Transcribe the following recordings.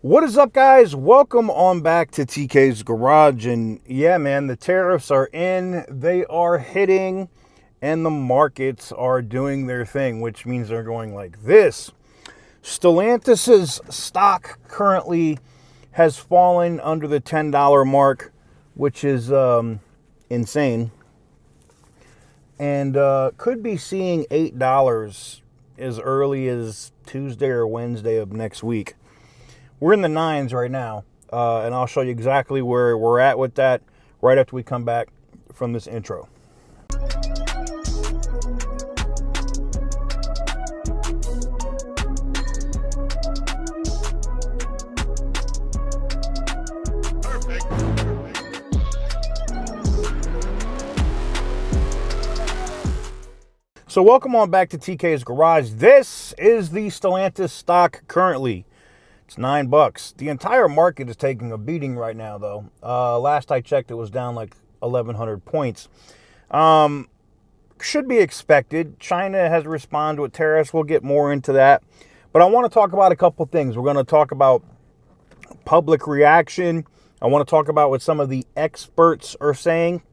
What is up, guys? Welcome on back to TK's Garage. And yeah, man, the tariffs are in, they are hitting, and the markets are doing their thing, which means they're going like this. Stellantis's stock currently has fallen under the $10 mark, which is insane, and could be seeing $8 as early as Tuesday or Wednesday of next week. We're in the nines right now, and I'll show you exactly where we're at with that right after we come back from this intro. So welcome on back to TK's Garage. This is the Stellantis stock currently. It's $9. The entire market is taking a beating right now, though. Last I checked, it was down like 1,100 points. Should be expected. China has responded with tariffs. We'll get more into that. But I want to talk about a couple things. We're going to talk about public reaction. I want to talk about what some of the experts are saying.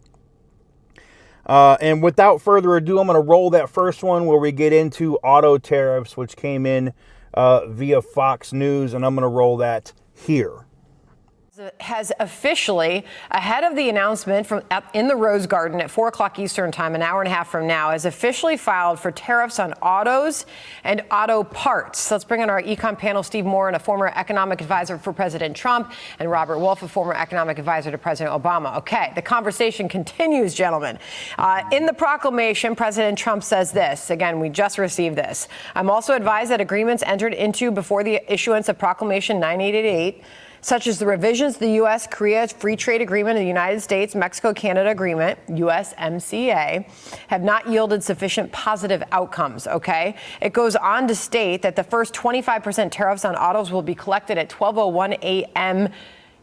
And without further ado, I'm going to roll that first one where we get into auto tariffs, which came in via Fox News, and I'm going to roll that here. Has officially, ahead of the announcement in the Rose Garden at 4 o'clock Eastern time, an hour and a half from now, has officially filed for tariffs on autos and auto parts. Let's bring in our econ panel, Steve Moore, and a former economic advisor for President Trump, and Robert Wolf, a former economic advisor to President Obama. Okay, the conversation continues, gentlemen. In the proclamation, President Trump says this. Again, we just received this. I'm also advised that agreements entered into before the issuance of Proclamation 9888, such as the revisions to the U.S.-Korea Free Trade Agreement of the United States-Mexico-Canada Agreement, USMCA, have not yielded sufficient positive outcomes, okay? It goes on to state that the first 25% tariffs on autos will be collected at 12:01 a.m.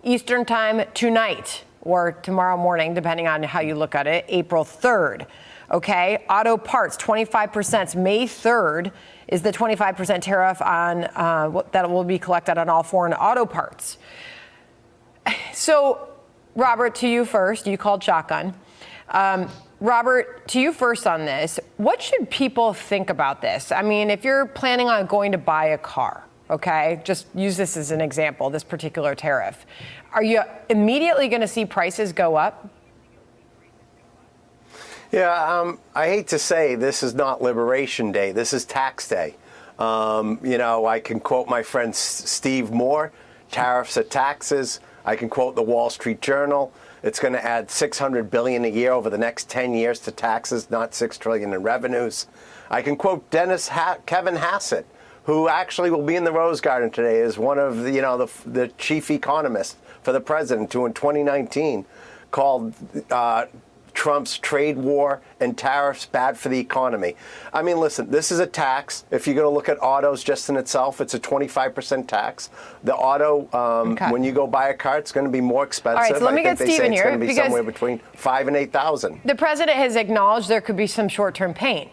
Eastern Time tonight or tomorrow morning, depending on how you look at it, April 3rd, okay? Auto parts, 25%, May 3rd. Is the 25% tariff on that will be collected on all foreign auto parts. So, Robert, to you first. You called shotgun. Robert, to you first on this. What should people think about this? I mean, if you're planning on going to buy a car, okay, just use this as an example, this particular tariff. Are you immediately going to see prices go up? Yeah, I hate to say this is not Liberation Day. This is tax day. I can quote my friend Steve Moore, tariffs are taxes. I can quote the Wall Street Journal. It's going to add $600 billion a year over the next 10 years to taxes, not $6 trillion in revenues. I can quote Kevin Hassett, who actually will be in the Rose Garden today as one of the chief economists for the president, who in 2019 called Trump's trade war and tariffs bad for the economy. I mean, listen, this is a tax. If you're going to look at autos just in itself, it's a 25% tax. The auto, when you go buy a car, it's going to be more expensive. All right, so let me get Stephen here. It's going to be somewhere between $5,000 and $8,000. The president has acknowledged there could be some short-term pain.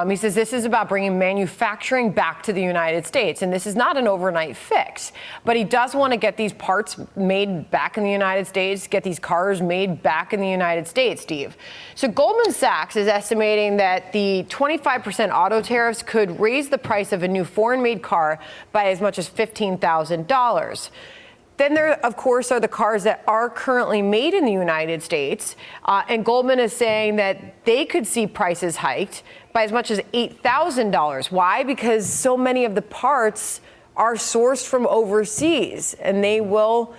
He says this is about bringing manufacturing back to the United States, and this is not an overnight fix. But he does want to get these parts made back in the United States, get these cars made back in the United States, Steve. So Goldman Sachs is estimating that the 25% auto tariffs could raise the price of a new foreign-made car by as much as $15,000. Then there, of course, are the cars that are currently made in the United States. And Goldman is saying that they could see prices hiked by as much as $8,000. Why? Because so many of the parts are sourced from overseas, and they will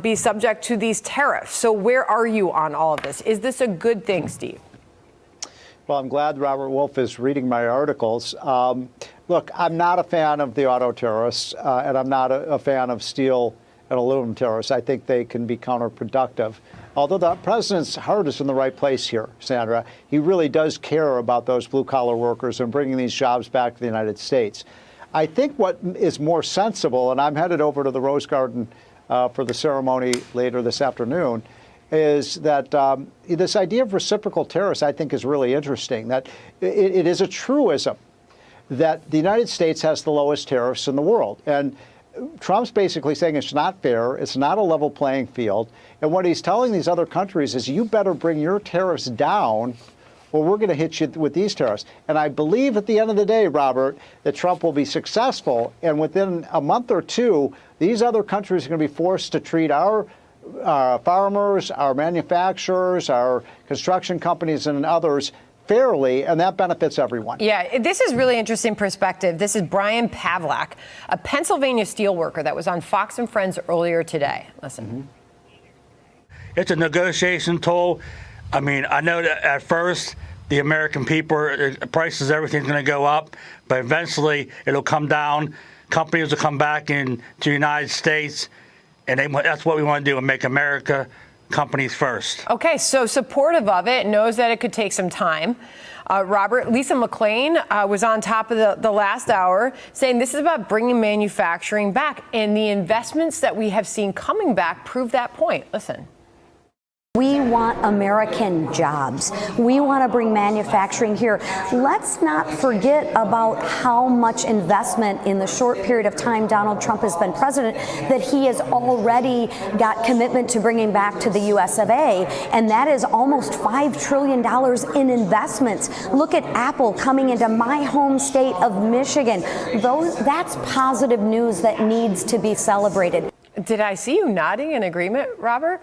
be subject to these tariffs. So where are you on all of this? Is this a good thing, Steve? Well, I'm glad Robert Wolf is reading my articles. Look, I'm not a fan of the auto tariffs, and I'm not a fan of steel and aluminum tariffs. I think they can be counterproductive. Although the president's heart is in the right place here, Sandra, he really does care about those blue-collar workers and bringing these jobs back to the United States. I think what is more sensible, and I'm headed over to the Rose Garden for the ceremony later this afternoon, is that this idea of reciprocal tariffs, I think, is really interesting. That it is a truism that the United States has the lowest tariffs in the world. And Trump's basically saying it's not fair, it's not a level playing field, and what he's telling these other countries is you better bring your tariffs down or we're going to hit you with these tariffs. And I believe at the end of the day, Robert, that Trump will be successful, and within a month or two, these other countries are going to be forced to treat our farmers, our manufacturers, our construction companies, and others fairly, and that benefits everyone. Yeah, this is really interesting perspective. This is Brian Pavlak, a Pennsylvania steelworker that was on Fox and Friends earlier today. Listen. It's a negotiation tool. I mean, I know that at first the American people, prices, everything's going to go up, but eventually it'll come down. Companies will come back into the United States, and that's what we want to do, and make America companies first. Okay, so supportive of it, knows that it could take some time. Robert, Lisa McLean was on top of the last hour saying this is about bringing manufacturing back, and the investments that we have seen coming back prove that point. Listen. We want American jobs. We want to bring manufacturing here. Let's not forget about how much investment in the short period of time Donald Trump has been president that he has already got commitment to bringing back to the US of A, and that is almost $5 trillion in investments. Look at Apple coming into my home state of Michigan. That's positive news that needs to be celebrated. Did I see you nodding in agreement, Robert?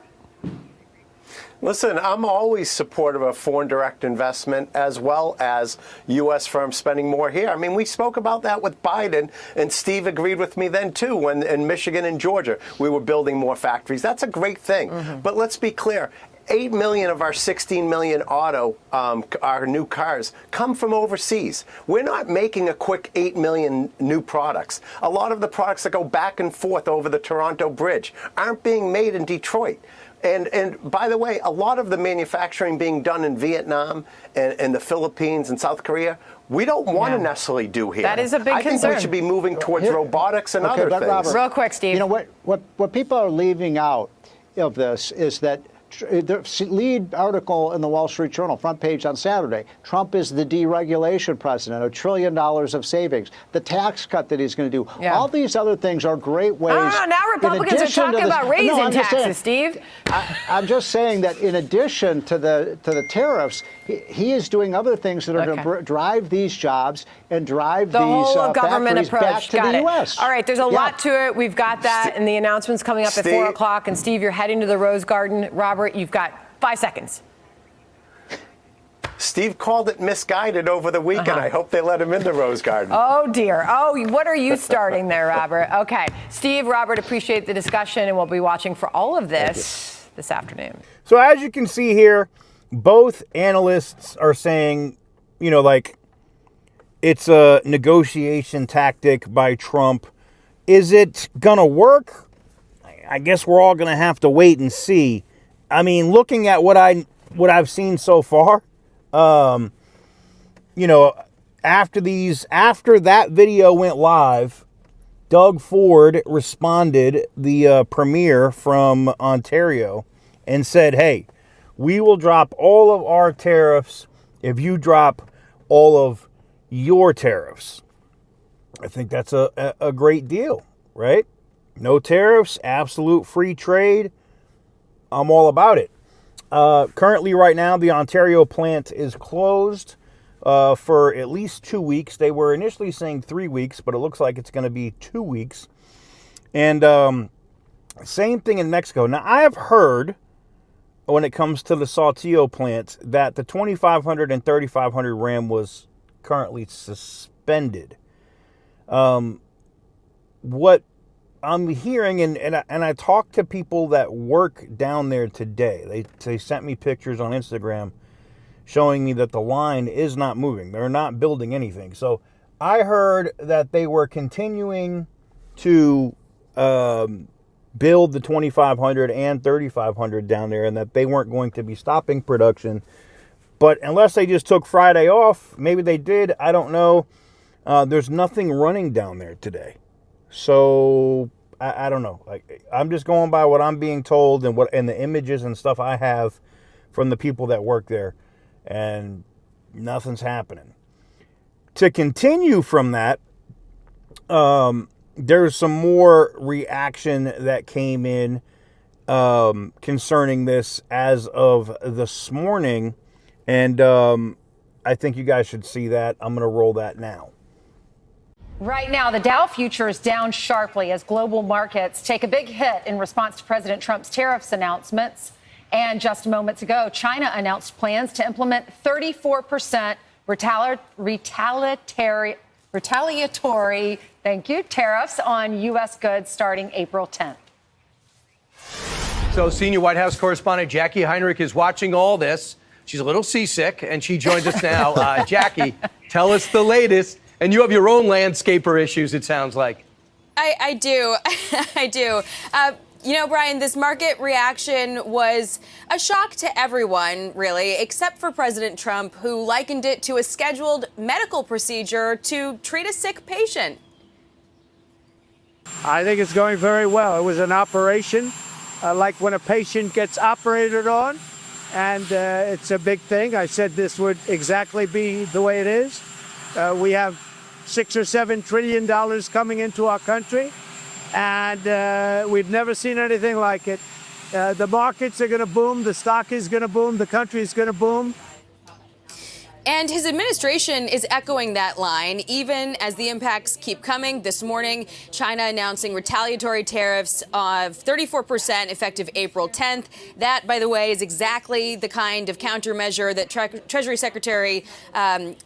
Listen, I'm always supportive of foreign direct investment as well as U.S. firms spending more here. I mean, we spoke about that with Biden, and Steve agreed with me then, too, when in Michigan and Georgia we were building more factories. That's a great thing. But let's be clear. 8 million of our 16 million our new cars come from overseas. We're not making a quick 8 million new products. A lot of the products that go back and forth over the Toronto Bridge aren't being made in Detroit. And by the way, a lot of the manufacturing being done in Vietnam and the Philippines and South Korea, we don't want to necessarily do here. That is a big concern. I think we should be moving towards robotics and other things. Robert, real quick, Steve. You know what people are leaving out of this is that the lead article in the Wall Street Journal, front page on Saturday, Trump is the deregulation president, $1 trillion of savings, the tax cut that he's going to do. Yeah. All these other things are great ways. Now Republicans are talking about raising taxes, Steve. I'm just saying that in addition to the tariffs, he is doing other things that are going to drive these jobs and drive the these whole government factories back to the U.S. All right, there's a lot to it. We've got that, and the announcement's coming up at 4 o'clock. And Steve, you're heading to the Rose Garden. Robert, you've got 5 seconds. Steve called it misguided over the weekend. I hope they let him in the Rose Garden. Oh, dear. Oh, what are you starting there, Robert? Okay. Steve, Robert, appreciate the discussion, and we'll be watching for all of this afternoon. So as you can see here, both analysts are saying, like, it's a negotiation tactic by Trump. Is it going to work? I guess we're all going to have to wait and see. I mean, looking at what I've seen so far, after that video went live, Doug Ford responded, the premier from Ontario, and said, hey, we will drop all of our tariffs if you drop all of your tariffs. I think that's a great deal, right? No tariffs, absolute free trade. I'm all about it. Currently, right now, the Ontario plant is closed for at least 2 weeks. They were initially saying 3 weeks, but it looks like it's going to be 2 weeks. And same thing in Mexico. Now, I have heard, when it comes to the Saltillo plant, that the 2500 and 3500 RAM was currently suspended. What I'm hearing, and I talked to people that work down there today. They sent me pictures on Instagram showing me that the line is not moving. They're not building anything. So I heard that they were continuing to build the 2500 and 3500 down there, and that they weren't going to be stopping production. But unless they just took Friday off, maybe they did, I don't know. There's nothing running down there today. So I don't know. Like, I'm just going by what I'm being told and the images and stuff I have from the people that work there, and nothing's happening. To continue from that, there's some more reaction that came in concerning this as of this morning, and I think you guys should see that. I'm going to roll that now. Right now, the Dow future is down sharply as global markets take a big hit in response to President Trump's tariffs announcements. And just moments ago, China announced plans to implement 34% retaliatory, tariffs on U.S. goods starting April 10th. So senior White House correspondent Jackie Heinrich is watching all this. She's a little seasick, and she joins us now. Jackie, tell us the latest. And you have your own landscaper issues, it sounds like. I do. I do. You know, Brian, this market reaction was a shock to everyone, really, except for President Trump, who likened it to a scheduled medical procedure to treat a sick patient. I think it's going very well. It was an operation, like when a patient gets operated on, and it's a big thing. I said this would exactly be the way it is. We have $6 or $7 trillion coming into our country, and we've never seen anything like it. The markets are going to boom, the stock is going to boom, the country is going to boom. And his administration is echoing that line, even as the impacts keep coming. This morning, China announcing retaliatory tariffs of 34% effective April 10th. That, by the way, is exactly the kind of countermeasure that Treasury Secretary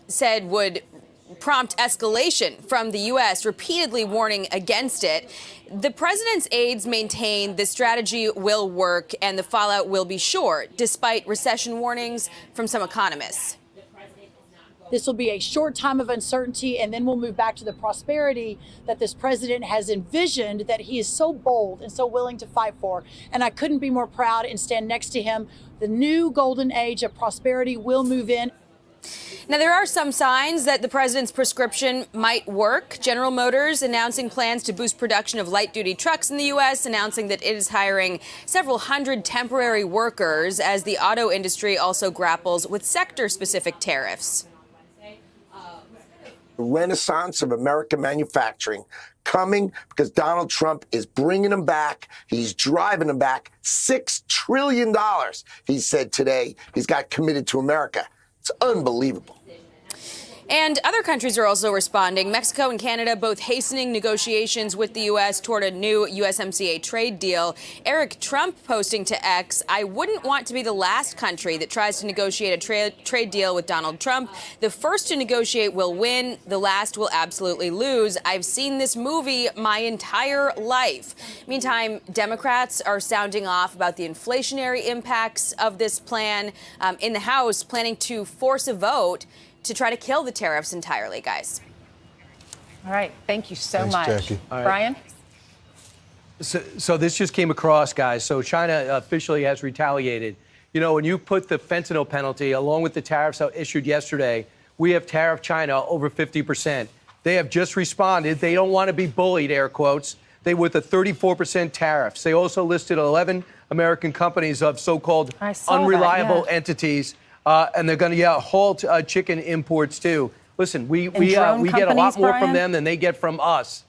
said would prompt escalation from the U.S., repeatedly warning against it. The president's aides maintain the strategy will work and the fallout will be short, despite recession warnings from some economists. This will be a short time of uncertainty, and then we'll move back to the prosperity that this president has envisioned, that he is so bold and so willing to fight for. And I couldn't be more proud and stand next to him. The new golden age of prosperity will move in. Now, there are some signs that the president's prescription might work. General Motors announcing plans to boost production of light-duty trucks in the U.S., announcing that it is hiring several hundred temporary workers as the auto industry also grapples with sector-specific tariffs. The renaissance of American manufacturing coming because Donald Trump is bringing them back. He's driving them back. $6 trillion, he said today, he's got committed to America. It's unbelievable. And other countries are also responding. Mexico and Canada both hastening negotiations with the U.S. toward a new USMCA trade deal. Eric Trump posting to X, "I wouldn't want to be the last country that tries to negotiate a trade deal with Donald Trump. The first to negotiate will win. The last will absolutely lose. I've seen this movie my entire life." Meantime, Democrats are sounding off about the inflationary impacts of this plan. In the House, planning to force a vote to try to kill the tariffs entirely, guys. All right. Thank you so Thanks, much. Jackie. Right. Brian? So this just came across, guys. So China officially has retaliated. You know, when you put the fentanyl penalty along with the tariffs issued yesterday, we have tariffed China over 50%. They have just responded. They don't want to be bullied, air quotes. They with the 34% tariffs. They also listed 11 American companies of so-called unreliable entities. And they're going to halt chicken imports, too. Listen, we get a lot more from them than they get from us.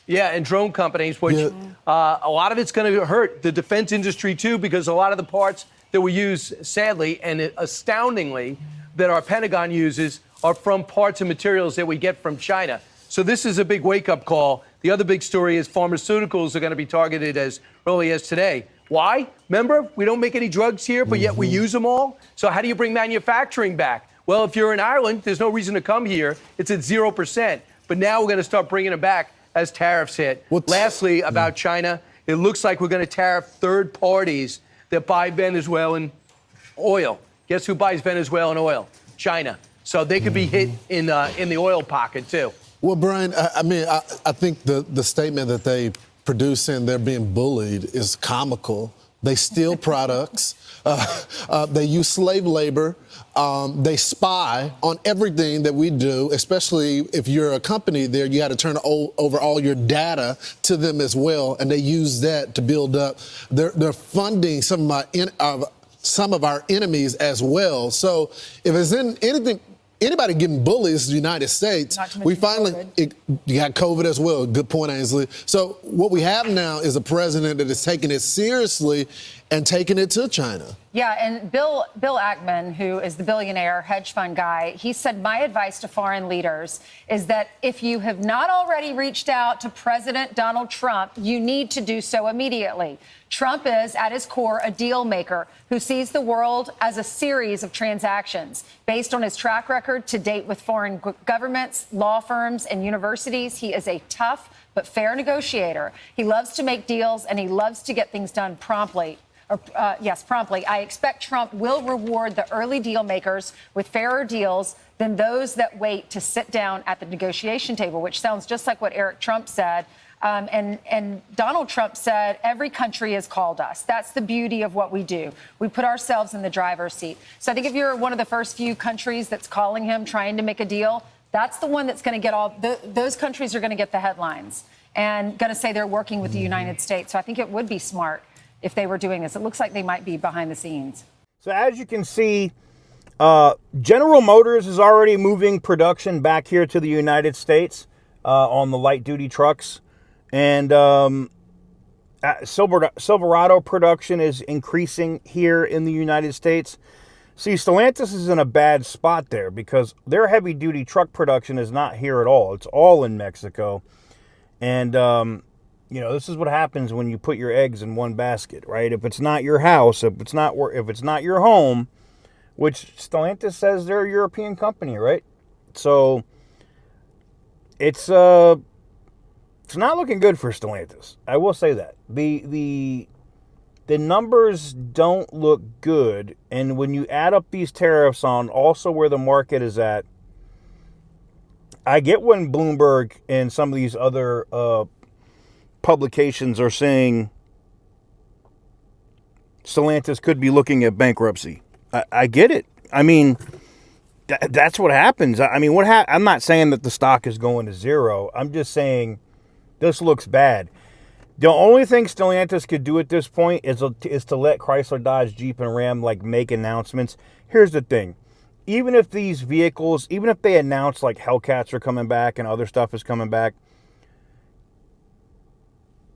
Yeah, and drone companies, which a lot of it's going to hurt the defense industry, too, because a lot of the parts that we use, sadly and astoundingly, that our Pentagon uses are from parts and materials that we get from China. So this is a big wake-up call. The other big story is pharmaceuticals are going to be targeted as early as today. Why? Remember, we don't make any drugs here, but yet we use them all. So how do you bring manufacturing back? Well, if you're in Ireland, there's no reason to come here. It's at 0%. But now we're going to start bringing them back as tariffs hit. Lastly, about China, it looks like we're going to tariff third parties that buy Venezuelan oil. Guess who buys Venezuelan oil? China. So they could be hit in the oil pocket, too. Well, Brian, I think the statement that they produce and they're being bullied is comical. They steal products. They use slave labor. They spy on everything that we do, especially if you're a company there, you got to turn over all your data to them as well. And they use that to build up. They're funding some of our enemies as well. So if it's in anything, anybody getting bullied is the United States. We finally, you got COVID as well. Good point, Ainsley. So what we have now is a president that is taking it seriously and taking it to China. Yeah, and Bill Ackman, who is the billionaire hedge fund guy, he said, my advice to foreign leaders is that if you have not already reached out to President Donald Trump, you need to do so immediately. Trump is, at his core, a deal maker who sees the world as a series of transactions. Based on his track record to date with foreign governments, law firms, and universities, he is a tough but fair negotiator. He loves to make deals, and he loves to get things done promptly. Promptly. I expect Trump will reward the early deal makers with fairer deals than those that wait to sit down at the negotiation table, which sounds just like what Eric Trump said. And Donald Trump said, every country has called us. That's the beauty of what we do. We put ourselves in the driver's seat. So I think if you're one of the first few countries that's calling him, trying to make a deal, that's the one that's going to get those countries are going to get the headlines and going to say they're working with the United States. So I think it would be smart if they were doing this. It looks like they might be behind the scenes. So as you can see, General Motors is already moving production back here to the United States on the light-duty trucks. And Silverado production is increasing here in the United States. See, Stellantis is in a bad spot there because their heavy-duty truck production is not here at all. It's all in Mexico. And you know, this is what happens when you put your eggs in one basket, right? If it's not your house, if it's not your home, which Stellantis says they're a European company, right? So it's not looking good for Stellantis. I will say that. The numbers don't look good, and when you add up these tariffs on also where the market is at, I get when Bloomberg and some of these other publications are saying Stellantis could be looking at bankruptcy. I get it. I mean, that's what happens. I mean, I'm not saying that the stock is going to zero. I'm just saying this looks bad. The only thing Stellantis could do at this point is to let Chrysler, Dodge, Jeep, and Ram make announcements. Here's the thing. Even if these vehicles, even if they announce like Hellcats are coming back and other stuff is coming back,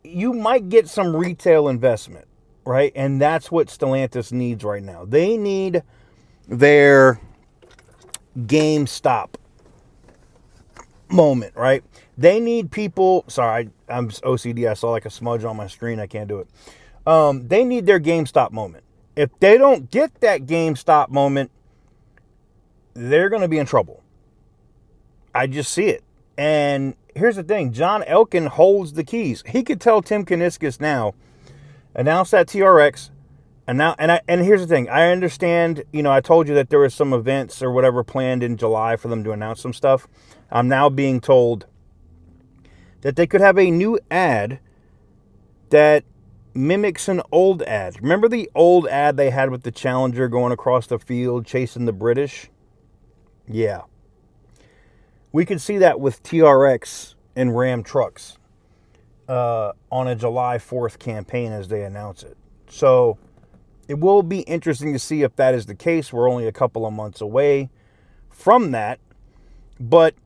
you might get some retail investment, right? And that's what Stellantis needs right now. They need their GameStop moment, right? They need people. Sorry, I'm OCD. I saw like a smudge on my screen. I can't do it. They need their GameStop moment. If they don't get that GameStop moment, they're going to be in trouble. I just see it. And here's the thing. John Elkann holds the keys. He could tell Tim Kuniskis now, announce that TRX. And here's the thing. I understand, you know, I told you that there was some events or whatever planned in July for them to announce some stuff. I'm now being told that they could have a new ad that mimics an old ad. Remember the old ad they had with the Challenger going across the field chasing the British? Yeah. We could see that with TRX and Ram trucks on a July 4th campaign as they announce it. So it will be interesting to see if that is the case. We're only a couple of months away from that. But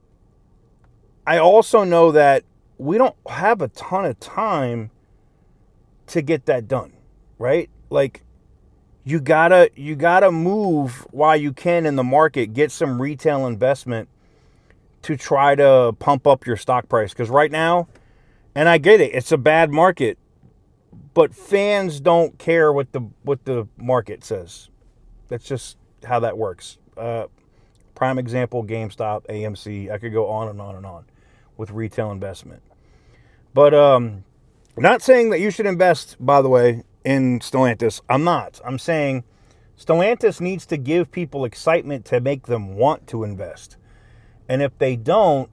I also know that we don't have a ton of time to get that done, right? Like, you gotta move while you can in the market, get some retail investment to try to pump up your stock price. Because right now, and I get it, it's a bad market, but fans don't care what the market says. That's just how that works. Prime example, GameStop, AMC. I could go on and on and on with retail investment. But not saying that you should invest, by the way, in Stellantis. I'm not. I'm saying Stellantis needs to give people excitement to make them want to invest. And if they don't,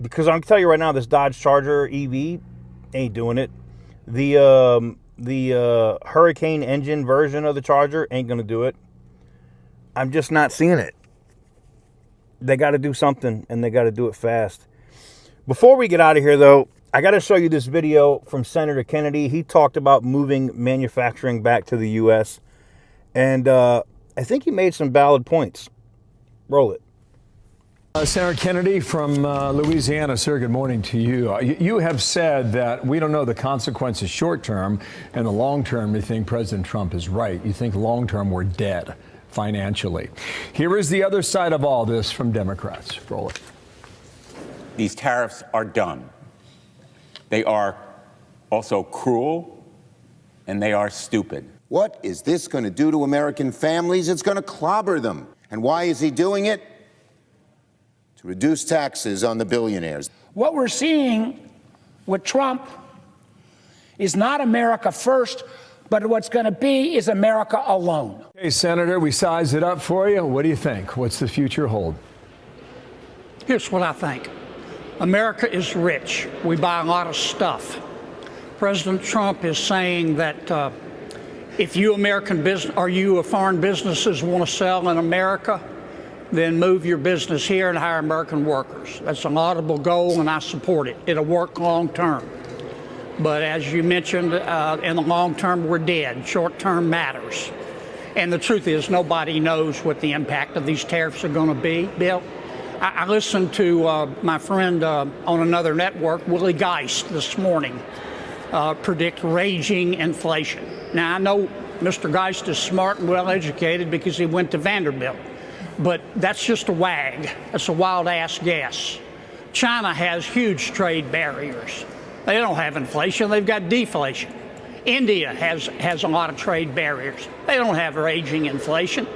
because I can tell you right now, this Dodge Charger EV ain't doing it. The Hurricane engine version of the Charger ain't going to do it. I'm just not seeing it. They got to do something, and they got to do it fast. Before we get out of here, though, I got to show you this video from Senator Kennedy. He talked about moving manufacturing back to the U.S., and I think he made some valid points. Roll it. Senator Kennedy from Louisiana, sir, good morning to you. You have said that we don't know the consequences short term, and the long term, you think President Trump is right. You think long term we're dead financially. Here is the other side of all this from Democrats. Roll it. These tariffs are done. They are also cruel, and they are stupid. What is this going to do to American families? It's going to clobber them. And why is he doing it? To reduce taxes on the billionaires. What we're seeing with Trump is not America first, but what's going to be is America alone. Hey, Senator, we size it up for you. What do you think? What's the future hold? Here's what I think. America is rich. We buy a lot of stuff. President Trump is saying that if you American business or you foreign businesses want to sell in America, then move your business here and hire American workers. That's a laudable goal, and I support it. It'll work long term. But as you mentioned, in the long term, we're dead. Short term matters. And the truth is, nobody knows what the impact of these tariffs are going to be, Bill. I listened to my friend on another network, Willie Geist, this morning, predict raging inflation. Now, I know Mr. Geist is smart and well-educated because he went to Vanderbilt. But that's just a wag. That's a wild-ass guess. China has huge trade barriers. They don't have inflation. They've got deflation. India has a lot of trade barriers. They don't have raging inflation.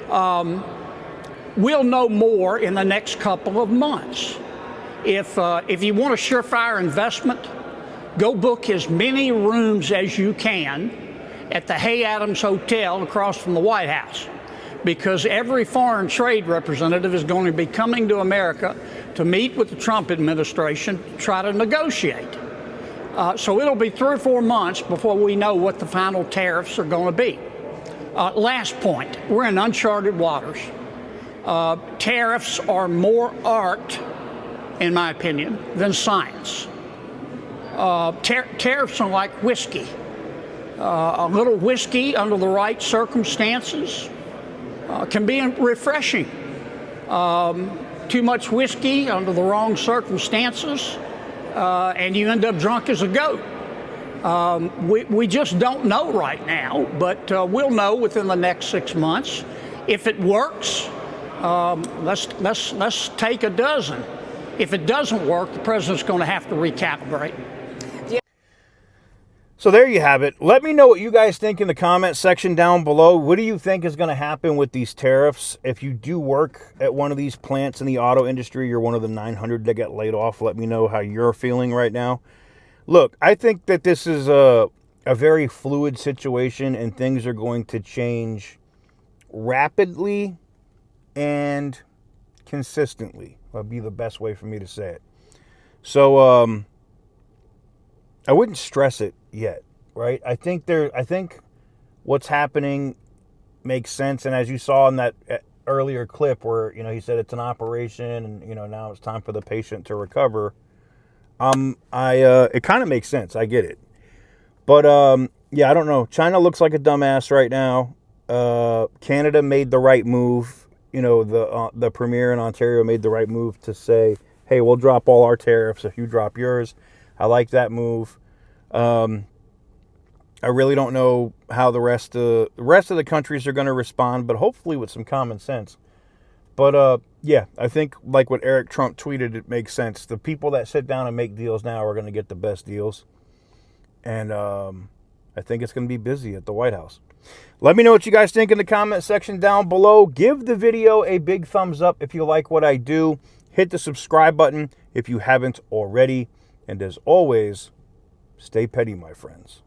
We'll know more in the next couple of months. If you want a surefire investment, go book as many rooms as you can at the Hay Adams Hotel across from the White House, because every foreign trade representative is going to be coming to America to meet with the Trump administration to try to negotiate. So it'll be 3 or 4 months before we know what the final tariffs are going to be. Last point, we're in uncharted waters. Tariffs are more art, in my opinion, than science. Tariffs are like whiskey. A little whiskey under the right circumstances can be refreshing. Too much whiskey under the wrong circumstances, and you end up drunk as a goat. We just don't know right now, but we'll know within the next 6 months. If it works, let's take a dozen. If it doesn't work, the president's going to have to recalibrate. So there you have it. Let me know what you guys think in the comment section down below. What do you think is going to happen with these tariffs? If you do work at one of these plants in the auto industry, you're one of the 900 that got laid off. Let me know how you're feeling right now. Look, I think that this is a very fluid situation, and things are going to change rapidly and consistently. That'd be the best way for me to say it. So, I wouldn't stress it yet, right? I think what's happening makes sense. And as you saw in that earlier clip where, he said it's an operation and, now it's time for the patient to recover. It kind of makes sense. I get it. But, yeah, I don't know. China looks like a dumbass right now. Canada made the right move. The premier in Ontario made the right move to say, hey, we'll drop all our tariffs if you drop yours. I like that move. I really don't know how the rest of the countries are going to respond, but hopefully with some common sense. But yeah, I think like what Eric Trump tweeted, it makes sense. The people that sit down and make deals now are going to get the best deals. And I think it's going to be busy at the White House. Let me know what you guys think in the comment section down below. Give the video a big thumbs up if you like what I do. Hit the subscribe button if you haven't already. And as always, stay petty, my friends.